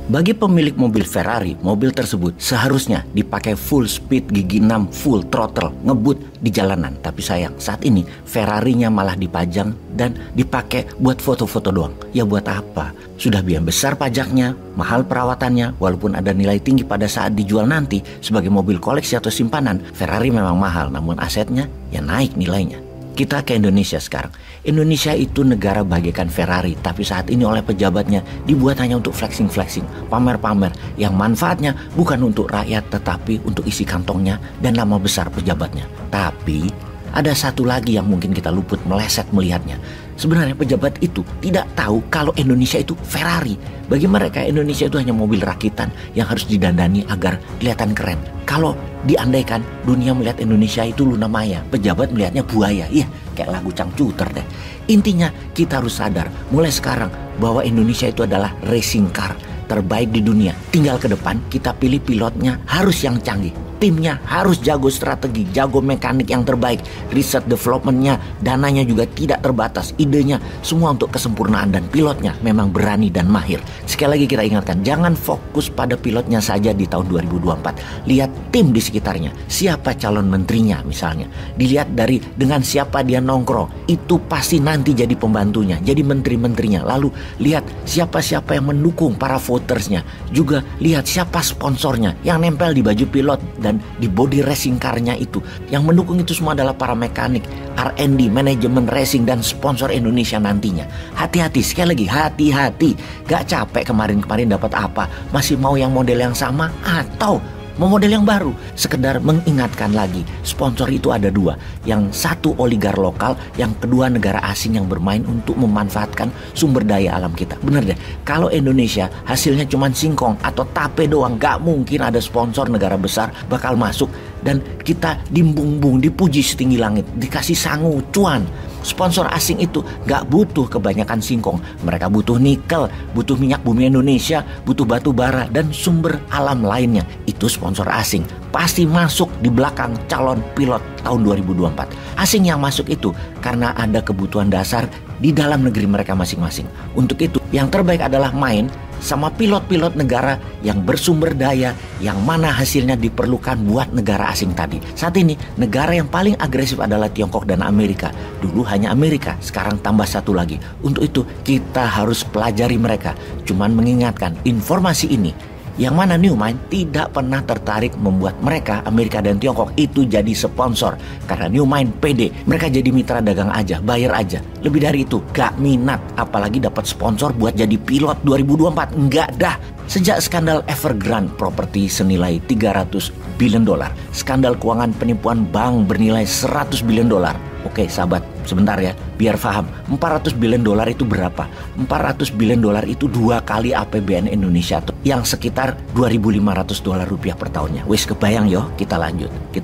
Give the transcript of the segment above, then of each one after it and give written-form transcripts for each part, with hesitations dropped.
Bagi pemilik mobil Ferrari, mobil tersebut seharusnya dipakai full speed gigi 6 full throttle ngebut di jalanan. Tapi sayang, saat ini Ferrarinya malah dipajang dan dipakai buat foto-foto doang. Ya buat apa? Sudah biaya besar pajaknya, mahal perawatannya, walaupun ada nilai tinggi pada saat dijual nanti sebagai mobil koleksi atau simpanan. Ferrari memang mahal, namun asetnya ya naik nilainya. Kita ke Indonesia sekarang. Indonesia itu negara bagaikan Ferrari, tapi saat ini oleh pejabatnya dibuat hanya untuk flexing-flexing, pamer-pamer, yang manfaatnya bukan untuk rakyat tetapi untuk isi kantongnya dan nama besar pejabatnya. Tapi ada satu lagi yang mungkin kita luput meleset melihatnya. Sebenarnya pejabat itu tidak tahu kalau Indonesia itu Ferrari. Bagi mereka Indonesia itu hanya mobil rakitan yang harus didandani agar kelihatan keren. Kalau diandaikan dunia melihat Indonesia itu Luna Maya, pejabat melihatnya buaya. Iya, kayak lagu Cangcuter deh. Intinya kita harus sadar mulai sekarang bahwa Indonesia itu adalah racing car terbaik di dunia. Tinggal ke depan kita pilih pilotnya harus yang canggih. Timnya harus jago strategi, jago mekanik yang terbaik. Riset developmentnya, dananya juga tidak terbatas. Idenya semua untuk kesempurnaan dan pilotnya memang berani dan mahir. Sekali lagi kita ingatkan, jangan fokus pada pilotnya saja di tahun 2024. Lihat tim di sekitarnya, siapa calon menterinya misalnya. Dilihat dari dengan siapa dia nongkrong, itu pasti nanti jadi pembantunya, jadi menteri-menterinya. Lalu lihat siapa-siapa yang mendukung para votersnya. Juga lihat siapa sponsornya yang nempel di baju pilot dan di body racing car-nya itu. Yang mendukung itu semua adalah para mekanik, R&D, manajemen racing, dan sponsor Indonesia nantinya. Hati-hati, sekali lagi hati-hati. Gak capek kemarin-kemarin dapat apa? Masih mau yang model yang sama atau mau model yang baru? Sekedar mengingatkan lagi, sponsor itu ada dua. Yang satu oligar lokal, yang kedua negara asing yang bermain untuk memanfaatkan sumber daya alam kita. Bener deh, kalau Indonesia hasilnya cuma singkong atau tape doang, gak mungkin ada sponsor negara besar bakal masuk dan kita dimbung-bung, dipuji setinggi langit, dikasih sangu, cuan. Sponsor asing itu gak butuh kebanyakan singkong. Mereka butuh nikel, butuh minyak bumi Indonesia, butuh batu bara dan sumber alam lainnya. Itu sponsor asing. Pasti masuk di belakang calon pilot tahun 2024. Asing yang masuk itu karena ada kebutuhan dasar di dalam negeri mereka masing-masing. Untuk itu yang terbaik adalah main sama pilot-pilot negara yang bersumber daya, yang mana hasilnya diperlukan buat negara asing tadi. Saat ini negara yang paling agresif adalah Tiongkok dan Amerika. Dulu hanya Amerika, sekarang tambah satu lagi. Untuk itu kita harus pelajari mereka. Cuman mengingatkan informasi ini, yang mana Newmind tidak pernah tertarik membuat mereka, Amerika dan Tiongkok itu jadi sponsor. Karena Newmind pede, mereka jadi mitra dagang aja, bayar aja. Lebih dari itu, gak minat, apalagi dapat sponsor buat jadi pilot 2024. Enggak dah. Sejak skandal Evergrande properti senilai 300 billion dolar, skandal keuangan penipuan bank bernilai 100 billion dolar. Oke sahabat, sebentar ya, biar paham 400 billion dolar itu berapa? 400 billion dolar itu 2 kali APBN Indonesia tuh, yang sekitar 2.500 dolar rupiah per tahunnya. Wis kebayang yo, kita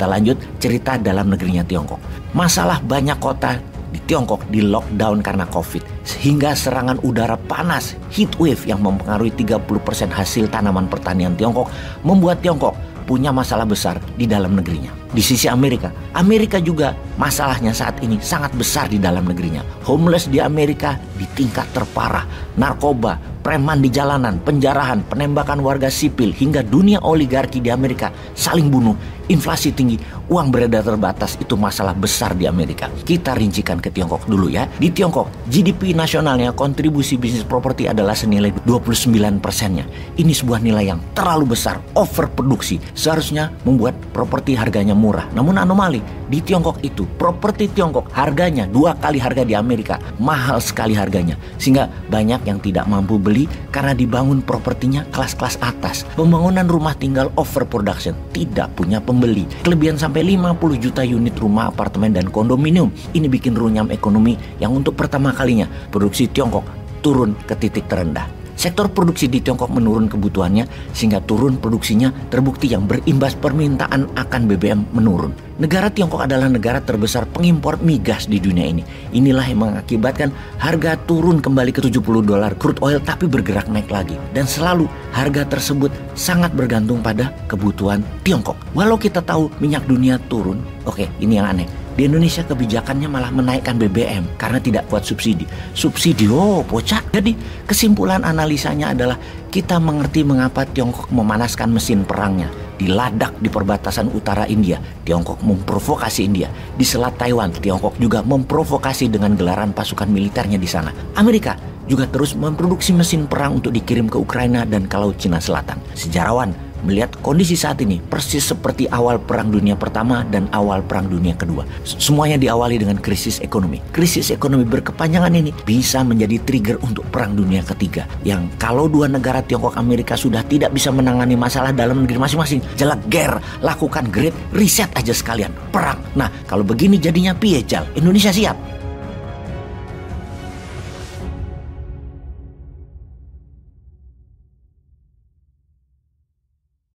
lanjut cerita dalam negerinya Tiongkok. Masalah banyak kota di Tiongkok di lockdown karena COVID, sehingga serangan udara panas, heat wave yang mempengaruhi 30% hasil tanaman pertanian Tiongkok, membuat Tiongkok punya masalah besar di dalam negerinya. Di sisi Amerika juga masalahnya saat ini sangat besar di dalam negerinya. Homeless di Amerika di tingkat terparah, narkoba, preman di jalanan, penjarahan, penembakan warga sipil, hingga dunia oligarki di Amerika saling bunuh, inflasi tinggi, uang beredar terbatas. Itu masalah besar di Amerika. Kita rincikan ke Tiongkok dulu ya. Di Tiongkok, GDP nasionalnya, kontribusi bisnis properti adalah senilai 29%-nya. Ini sebuah nilai yang terlalu besar, overproduksi. Seharusnya membuat properti harganya murah. Namun anomali, di Tiongkok itu, properti Tiongkok harganya 2 kali harga di Amerika. Mahal sekali harganya. Sehingga banyak yang tidak mampu beli karena dibangun propertinya kelas-kelas atas. Pembangunan rumah tinggal overproduction, tidak punya pembeli. Kelebihan sampai 50 juta unit rumah, apartemen, dan kondominium. Ini bikin runyam ekonomi yang untuk pertama kalinya produksi Tiongkok turun ke titik terendah. Sektor produksi di Tiongkok menurun kebutuhannya sehingga turun produksinya, terbukti yang berimbas permintaan akan BBM menurun. Negara Tiongkok adalah negara terbesar pengimpor migas di dunia ini. Inilah yang mengakibatkan harga turun kembali ke 70 dolar crude oil tapi bergerak naik lagi. Dan selalu harga tersebut sangat bergantung pada kebutuhan Tiongkok. Walau kita tahu minyak dunia turun, oke, ini yang aneh. Di Indonesia kebijakannya malah menaikkan BBM karena tidak kuat subsidi. Subsidi, pocak. Jadi kesimpulan analisanya adalah kita mengerti mengapa Tiongkok memanaskan mesin perangnya. Di Ladakh di perbatasan utara India, Tiongkok memprovokasi India. Di Selat Taiwan, Tiongkok juga memprovokasi dengan gelaran pasukan militernya di sana. Amerika juga terus memproduksi mesin perang untuk dikirim ke Ukraina dan ke Laut Cina Selatan. Sejarawan melihat kondisi saat ini persis seperti awal Perang Dunia Pertama dan awal Perang Dunia Kedua. Semuanya diawali dengan krisis ekonomi. Krisis ekonomi berkepanjangan ini bisa menjadi trigger untuk Perang Dunia Ketiga. Yang kalau dua negara Tiongkok Amerika sudah tidak bisa menangani masalah dalam negeri masing-masing, jeleger, lakukan great reset aja sekalian. Perang. Nah, kalau begini jadinya piye, Jal? Indonesia siap?